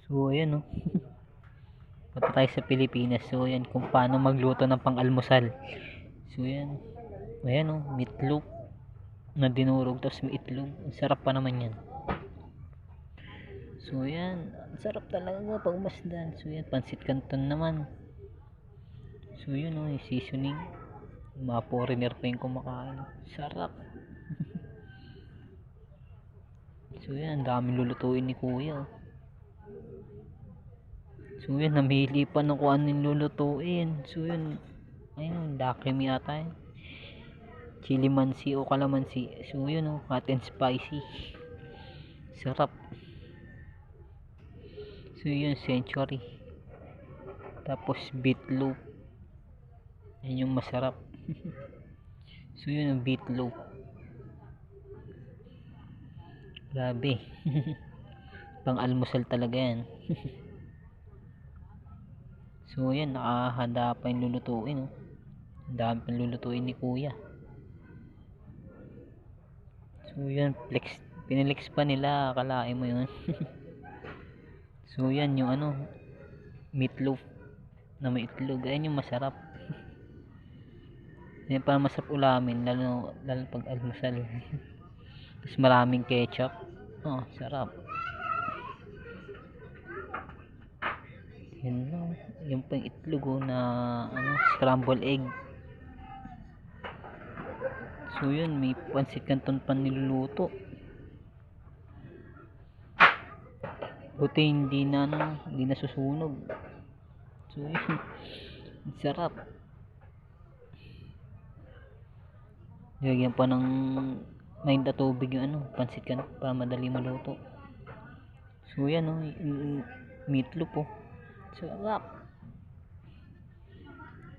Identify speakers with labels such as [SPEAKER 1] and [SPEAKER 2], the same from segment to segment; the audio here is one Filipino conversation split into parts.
[SPEAKER 1] So ayan no, punta tayo sa Pilipinas. So ayan kung paano magluto ng pang-almusal. So ayan, ayan no, meatloaf na dinurog tapos may itlog. Ang sarap pa naman yan. So ayan, ang sarap talaga pag masdan. So ayan, pansit canton naman. So yun no, yung seasoning. Mga foreigner pa yung kumakain. Sarap. So yan, ang daming lulutuin ni kuya. So yan, namili pa ng kung ano yung lulutuin. So yun, ayun, dakimi yata yun. Chili mansi o kalamansi. So yun oh, hot and spicy. Sarap. So yun, century. Tapos beetloaf. Yan yung masarap. So yun ang beetloaf. Grabe. Pang almusal talaga yan. So yan, nakahanda pa yung lulutuin oh. Ang dami pang lulutuin ni kuya. So yan, pinalex pa nila, akalain mo yun. So yan yung ano, meatloaf na may itlog. Ayan yung masarap. Yan para masarap ulamin, lalo pag almusal. Tapos maraming ketchup. Oh, sarap. Yan lang. Yung pang itlog oh, na ano, scramble egg. So yun, may pansit canton pa niluluto. Buti hindi na ano, hindi na susunog. So yun, sarap. Nilagyan pa ng mainit na tubig yung ano, pansit canton para madali maluto. So yan oh, meatloaf oh. Sarap.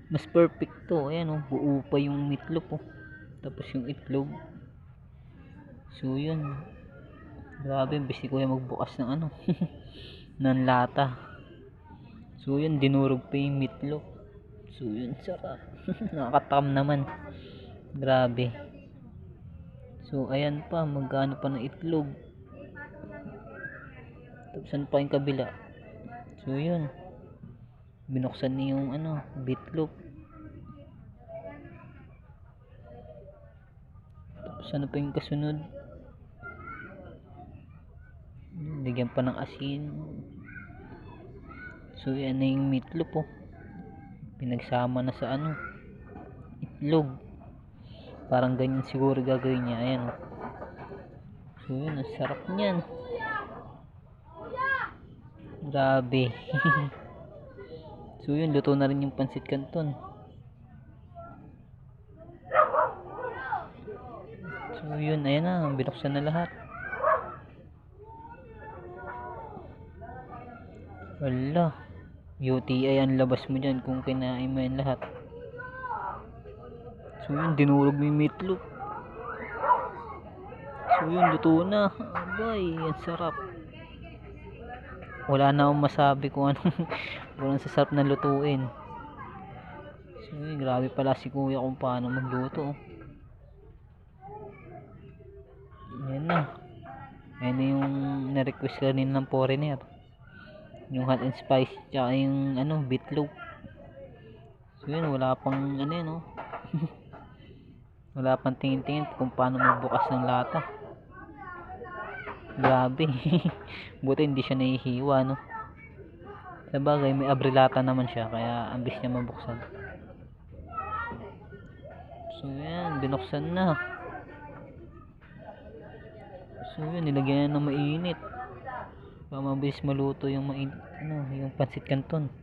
[SPEAKER 1] Mas perfect to. Ayan oh, buo pa yung meatloaf oh. Tapos yung itlog. So yun. Grabe, bisi ko yung magbukas ng ano. ng lata. So yun, dinurog pa yung meatloaf. So yun, sarap. Nakakatam naman. Grabe. So ayan pa, magkano pa ng itlog. Tapos ano pa yung kabila. So yun. Binuksan niya yung ano, meatloaf. Tapos ano pa yung kasunod. Lagyan pa ng asin. So yan na yung meatloaf oh. Pinagsama na sa ano, itlog. Parang ganyan siguro gagawin niya. Ayan oh. So yun, ang sarap niyan. Grabe. So yun, luto na rin yung pansit canton. So yun, ayan na, binuksan na lahat. Wala, UTI ang labas mo dyan kung kinain mo yan lahat. So yun, dinurog mo yung meatloaf. So yun, luto na. Abay, ang sarap. Wala na akong masabi kung anong kung anong sasarap na lutuin. So yun, grabe pala si kuya kung paano magluto. Ayan na. Ayan na yung na-request kanina ng foreigner. Yung hot and spice tsaka yung ano, beetloaf. So yun, wala pang ano yun oh. Wala pang tingin-tingin kung paano magbukas ng lata. Grabe. Buti hindi siya nahihiwa no. Sabagay may abrilata naman siya kaya ambis niya mabuksan. So yan, binuksan na. So yun, nilagyan na ng mainit para mabilis maluto yung ano, yung pansit canton.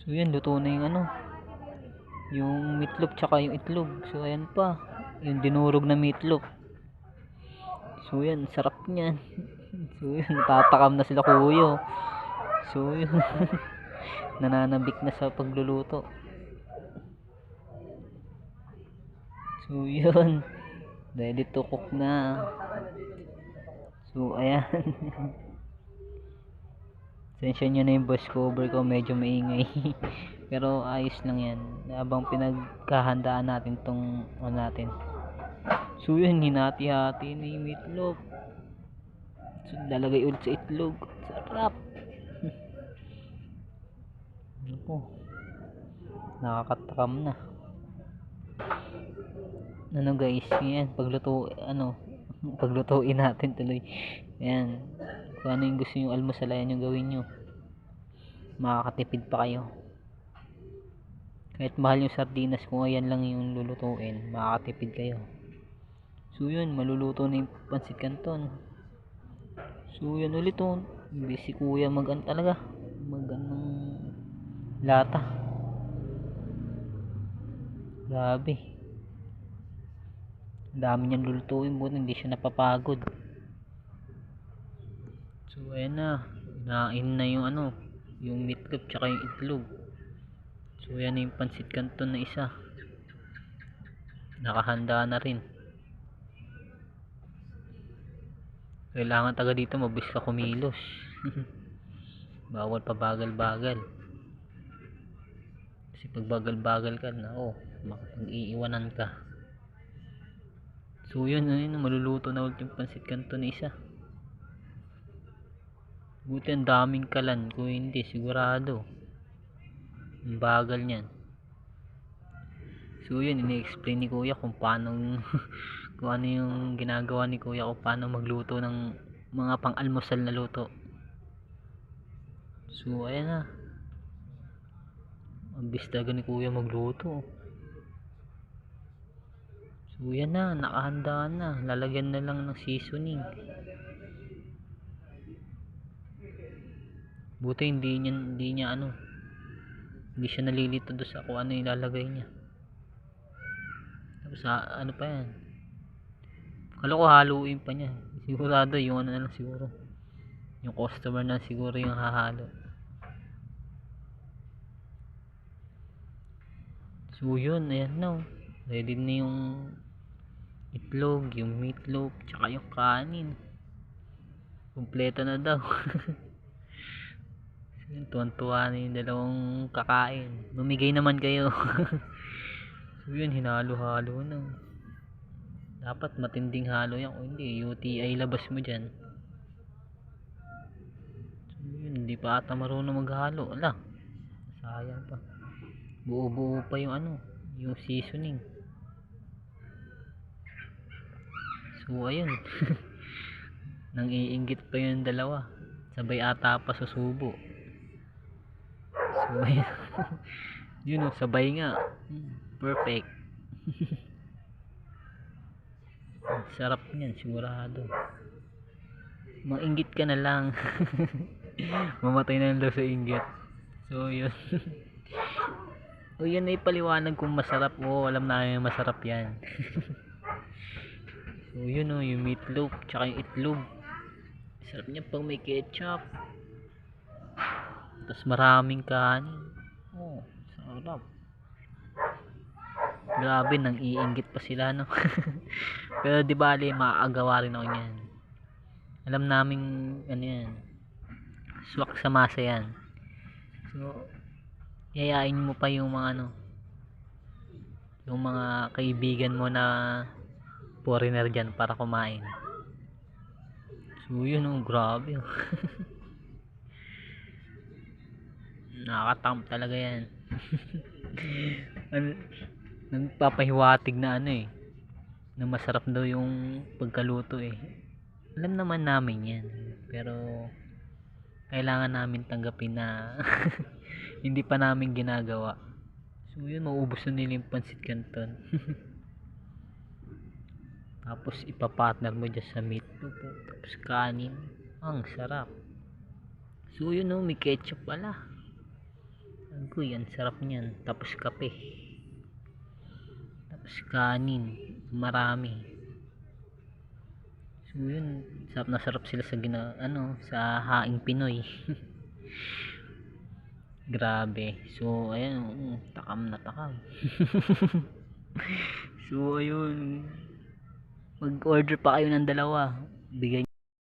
[SPEAKER 1] So yun, luto na yung ano, yung meatloaf tsaka yung itlog. So ayan pa, yung dinurog na meatloaf. So yan, sarap niyan. So yun, natatakam na sila kuya. So yun, nananabik na sa pagluluto. So yun, ready to cook na. So ayan. Sensya nyo na yung voice cover ko, medyo maingay. Pero ayos lang yan habang pinagkahandaan natin tong ano natin. So yun, hinati-hati na yung meatloaf. So, lalagay ulit sa itlog. Sarap. Ako, nakakatakam na. Ano guys, yan, paglutuin natin tuloy. Yan, kung ano yung gusto nyo almusal, yan yung gawin nyo. Makakatipid pa kayo. Kahit mahal yung sardinas, kung ayan lang yung lulutuin, makakatipid kayo. So yun, maluluto na yung pansit canton. So yun ulit oh, si kuya talaga ng lata. Grabe, dami niyang lulutuin, buti hindi siya napapagod. So ayan na, inain na yung yung meatloaf tsaka yung itlog. So yan yung pansit canton na isa, nakahanda na rin. Kailangan taga dito mabilis ka kumilos. Bawal pa bagal-bagal, kasi pag bagal-bagal ka na makapag-iiwanan ka. So yun, maluluto na ulit yung pansit canton na isa. Buti ang daming kalan, kung hindi sigurado ang bagal niyan. So yun, ini-explain ni kuya kung paano kung ano yung ginagawa ni kuya kung paano magluto ng mga pang-almusal na luto. So ayan na, ang bistaga ni kuya magluto. So yan na, nakahanda na, lalagyan na lang ng seasoning. Buti hindi siya nalilito doon sa kung ano ilalagay niya. Tapos ano pa yan, kala ko haluin pa niya. Sigurado yung na lang siguro, yung customer na siguro yung hahalo. So yun, ayan na ready na yung itlog, yung meatloaf, tsaka yung kanin. Kompleto na daw. Tuwan-tuwa na yung dalawang kakain. Mamigay naman kayo. So yun, hinalo-halo na. Dapat matinding halo yan, kung hindi UTI labas mo dyan. So yun, hindi pa ata marunong maghalo. Ala, sayang pa, buo-buo pa yung yung seasoning. So ayun. Nang iinggit pa yung dalawa, sabay ata pa susubo. So ayun. Yun sabay nga, perfect. Sarap niyan sigurado. Mainggit ka na lang. Mamatay na lang daw sa inggit. So yun. O yan ay paliwanag kung masarap. Alam namin masarap yan. So yun yung meatloaf tsaka yung itlog. Sarap niya pag may ketchup, tapos maraming kanin. Sarap. Grabe, nang iinggit pa sila Pero di bali, maaagawa rin ako niyan. Alam namin yan, swak sa masa yan. So yayain mo pa yung mga yung mga kaibigan mo na foreigner dyan para kumain. So yun grabe. Nakakatakam talaga yan. Nagpapahiwatig na na masarap daw yung pagkaluto Alam naman namin yan, pero kailangan namin tanggapin na hindi pa namin ginagawa. So yun, maubos na nila yung pansit canton. Tapos ipapartner mo dyan sa meatloaf, tapos kanin, ang sarap. So yun may ketchup pala. Agoy, ang sarap niyan. Tapos kape, tapos kanin, marami. So yun, sarap na sarap sila sa sa haing Pinoy. Grabe. So ayan, takam na takam. So ayun, mag-order pa kayo ng dalawa, bigyan